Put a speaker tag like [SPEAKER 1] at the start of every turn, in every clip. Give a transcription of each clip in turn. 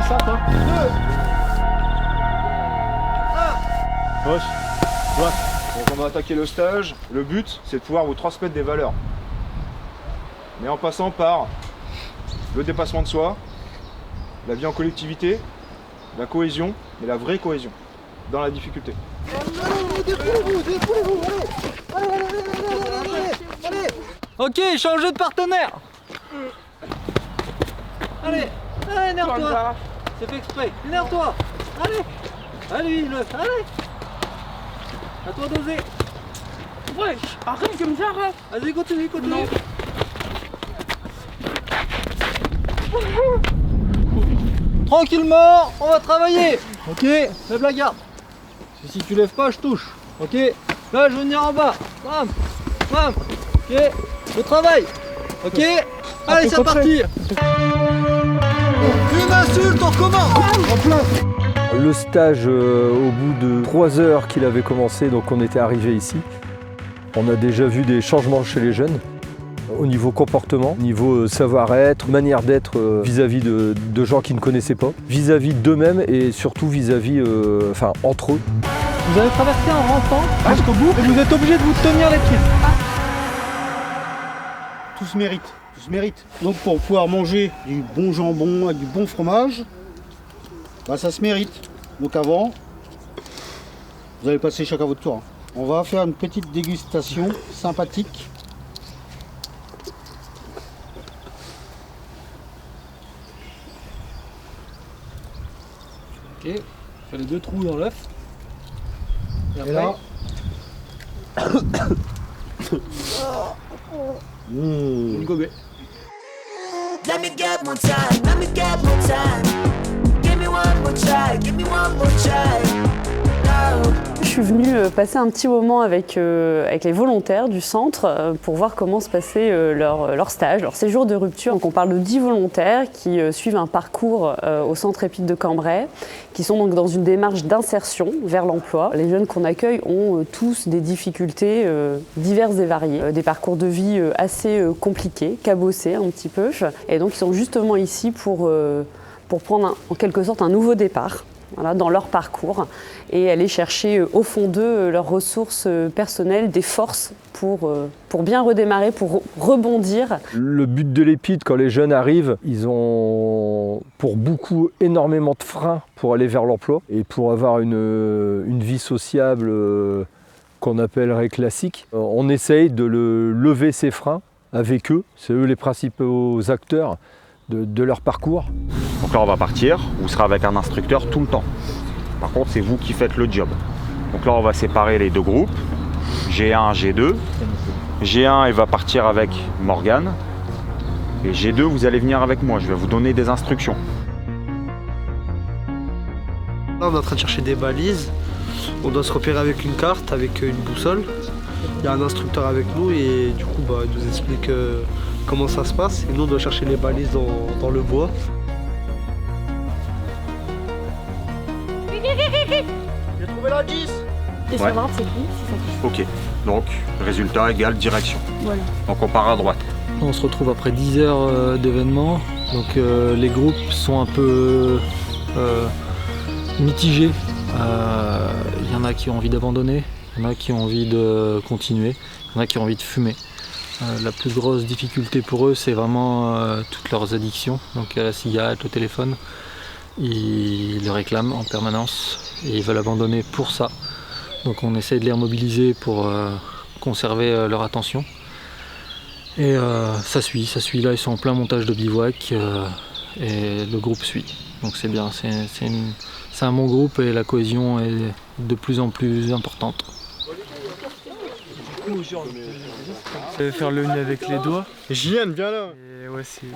[SPEAKER 1] ça, toi. 2. 1.
[SPEAKER 2] Gauche, droite. Donc on va attaquer le stage. Le but, c'est de pouvoir vous transmettre des valeurs. Mais en passant par le dépassement de soi, la vie en collectivité, la cohésion, mais la vraie cohésion, dans la difficulté.
[SPEAKER 3] Ok, changez de partenaire. Allez, énerve-toi. C'est fait exprès, énerve-toi. Allez, allez, allez. À toi d'oser.
[SPEAKER 4] Ouais, arrête, je me j'arrête.
[SPEAKER 3] Vas-y, continue.
[SPEAKER 4] Non.
[SPEAKER 3] Tranquillement, on va travailler. Ok, lève la garde. Si tu lèves pas, je touche. Ok, là je vais venir en bas. Bam, bam. Ok, je travaille. Ok, allez, c'est parti. Une insulte, on recommence.
[SPEAKER 5] Le stage, au bout de 3 heures qu'il avait commencé, donc on était arrivé ici, on a déjà vu des changements chez les jeunes, au niveau comportement, au niveau savoir-être, manière d'être vis-à-vis de gens qu'ils ne connaissaient pas, vis-à-vis d'eux-mêmes et surtout vis-à-vis, entre eux.
[SPEAKER 3] Vous avez traversé en rampant jusqu'au bout et vous êtes obligé de vous tenir les pieds.
[SPEAKER 1] Tout se mérite. Donc pour pouvoir manger du bon jambon avec du bon fromage, bah ça se mérite. Donc avant, vous allez passer chacun votre tour. Hein. On va faire une petite dégustation sympathique.
[SPEAKER 3] Ok, fais les 2 trous dans l'œuf.
[SPEAKER 1] Et là.
[SPEAKER 3] Une gobée.
[SPEAKER 6] Let me get more time, let me get more time. Give me one more try, give me one more try. No.
[SPEAKER 7] Je suis venue passer un petit moment avec les volontaires du centre pour voir comment se passait leur stage, leur séjour de rupture. Donc on parle de 10 volontaires qui suivent un parcours au centre EPID de Cambrai, qui sont donc dans une démarche d'insertion vers l'emploi. Les jeunes qu'on accueille ont tous des difficultés diverses et variées, des parcours de vie assez compliqués, cabossés un petit peu. Et donc ils sont justement ici pour prendre en quelque sorte un nouveau départ. Voilà, dans leur parcours et aller chercher au fond d'eux leurs ressources personnelles, des forces pour bien redémarrer, pour rebondir.
[SPEAKER 5] Le but de l'EPID, quand les jeunes arrivent, ils ont pour beaucoup énormément de freins pour aller vers l'emploi et pour avoir une vie sociable qu'on appellerait classique. On essaye de lever ces freins avec eux, c'est eux les principaux acteurs de leur parcours.
[SPEAKER 8] Donc là on va partir, vous serez avec un instructeur tout le temps. Par contre c'est vous qui faites le job. Donc là on va séparer les 2 groupes, G1, G2. G1 il va partir avec Morgane. Et G2 vous allez venir avec moi, je vais vous donner des instructions.
[SPEAKER 9] Là on est en train de chercher des balises, on doit se repérer avec une carte, avec une boussole. Il y a un instructeur avec nous et du coup il nous explique comment ça se passe. Et nous on doit chercher les balises dans le bois.
[SPEAKER 1] J'ai trouvé la 10.
[SPEAKER 4] Et savoir c'est qui, c'est ça qui.
[SPEAKER 8] Ok, donc résultat égale direction.
[SPEAKER 4] Voilà.
[SPEAKER 8] Donc on part à droite.
[SPEAKER 3] On se retrouve après 10 heures d'événements. Donc les groupes sont un peu mitigés. Il y en a qui ont envie d'abandonner, il y en a qui ont envie de continuer, il y en a qui ont envie de fumer. La plus grosse difficulté pour eux, c'est vraiment toutes leurs addictions, donc à la cigarette, au téléphone. Ils le réclament en permanence et ils veulent abandonner pour ça. Donc on essaie de les remobiliser pour conserver leur attention. Et ça suit là, ils sont en plein montage de bivouac et le groupe suit. Donc c'est bien, c'est un bon groupe et la cohésion est de plus en plus importante.
[SPEAKER 10] Faire le nez avec les doigts.
[SPEAKER 1] Julien, viens là.
[SPEAKER 10] Et ouais, c'est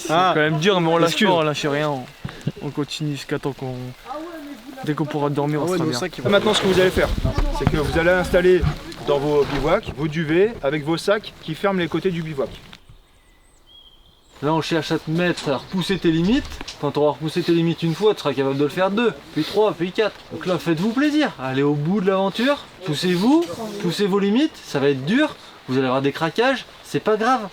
[SPEAKER 10] quand même dur, mais on lâche pas, on lâche rien. On continue jusqu'à temps qu'on... Dès qu'on pourra dormir, on sera bien.
[SPEAKER 2] Maintenant ce que vous allez faire, c'est que vous allez installer dans vos bivouacs, vos duvets, avec vos sacs qui ferment les côtés du bivouac.
[SPEAKER 3] Là on cherche à te mettre à repousser tes limites. Quand tu auras repoussé tes limites une fois, tu seras capable de le faire 2, puis 3, puis 4. Donc là faites-vous plaisir, allez au bout de l'aventure, poussez-vous, poussez vos limites, ça va être dur, vous allez avoir des craquages, c'est pas grave.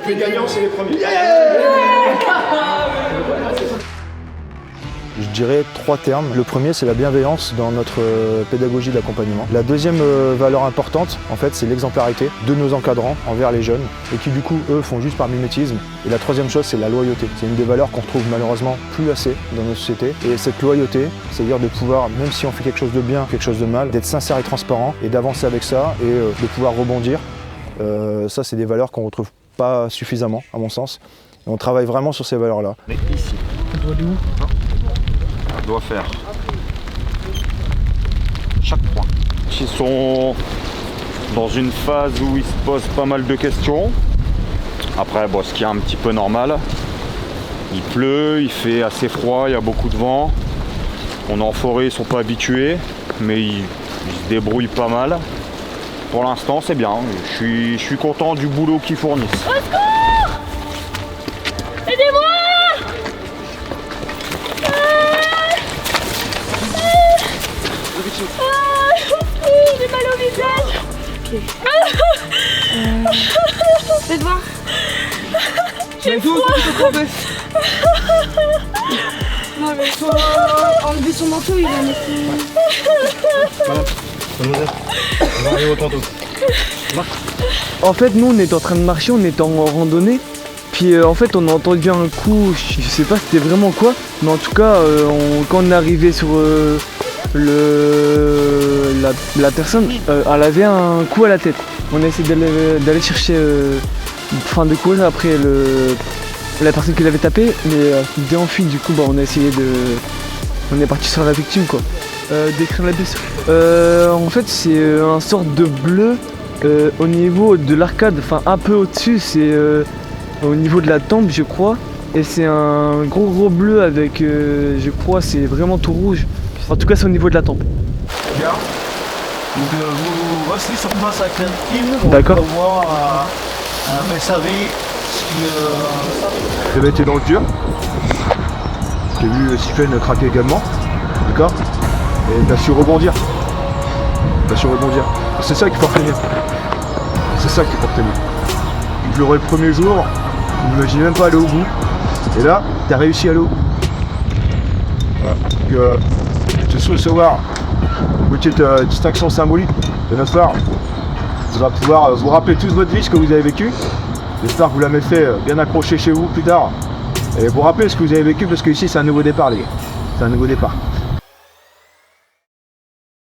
[SPEAKER 2] Les gagnants, c'est les premiers.
[SPEAKER 11] Je dirais 3 termes. Le premier, c'est la bienveillance dans notre pédagogie d'accompagnement. La deuxième valeur importante, en fait, c'est l'exemplarité de nos encadrants envers les jeunes et qui, du coup, eux, font juste par mimétisme. Et la troisième chose, c'est la loyauté. C'est une des valeurs qu'on retrouve malheureusement plus assez dans nos sociétés. Et cette loyauté, c'est-à-dire de pouvoir, même si on fait quelque chose de bien, quelque chose de mal, d'être sincère et transparent et d'avancer avec ça et de pouvoir rebondir. Ça, c'est des valeurs qu'on retrouve pas suffisamment, à mon sens. Et on travaille vraiment sur ces valeurs-là.
[SPEAKER 8] Mais ici. On doit aller où ? On doit faire chaque point. Ils sont dans une phase où ils se posent pas mal de questions. Après, bon, ce qui est un petit peu normal. Il pleut, il fait assez froid, il y a beaucoup de vent. On est en forêt, ils sont pas habitués, mais ils se débrouillent pas mal. Pour l'instant, c'est bien. Je suis content du boulot qu'ils fournissent.
[SPEAKER 4] Au secours! Aidez-moi! J'ai mal au visage. Ok. Faites voir. J'ai froid. Non mais faut enlever son manteau, il va en essayer.
[SPEAKER 2] On va arriver au tantôt.
[SPEAKER 10] En fait, nous, on était en train de marcher, on était en randonnée. Puis en fait, on a entendu un coup, je sais pas c'était vraiment quoi, mais en tout cas, quand on est arrivé sur la personne, elle avait un coup à la tête. On a essayé d'aller chercher, de courir après la personne qui l'avait tapé, mais s'était enfuie. Du coup, on a essayé on est parti sur la victime, quoi. Décrire la blessure. En fait, c'est un sorte de bleu au niveau de l'arcade, enfin un peu au-dessus, c'est au niveau de la tempe, je crois. Et c'est un gros bleu avec, je crois, c'est vraiment tout rouge. En tout cas, c'est au niveau de la tempe.
[SPEAKER 1] Bien. Donc vous restez sur place avec la team.
[SPEAKER 10] D'accord.
[SPEAKER 1] On va voir un SAV si...
[SPEAKER 2] J'avais été dans le dur. J'ai vu Stephen craquer également. D'accord. Et t'as su rebondir. C'est ça qu'il faut retenir. C'est ça qu'il faut retenir. Je l'aurais le premier jour, je n'imaginais même pas aller au bout. Et là, t'as réussi à aller au bout. Voilà. Donc, ce soir, une petite distinction symbolique de notre part. Vous allez pouvoir vous rappeler toute votre vie ce que vous avez vécu. J'espère que vous l'avez fait bien accroché chez vous plus tard. Et vous rappelez ce que vous avez vécu parce que ici c'est un nouveau départ les gars. C'est un nouveau départ.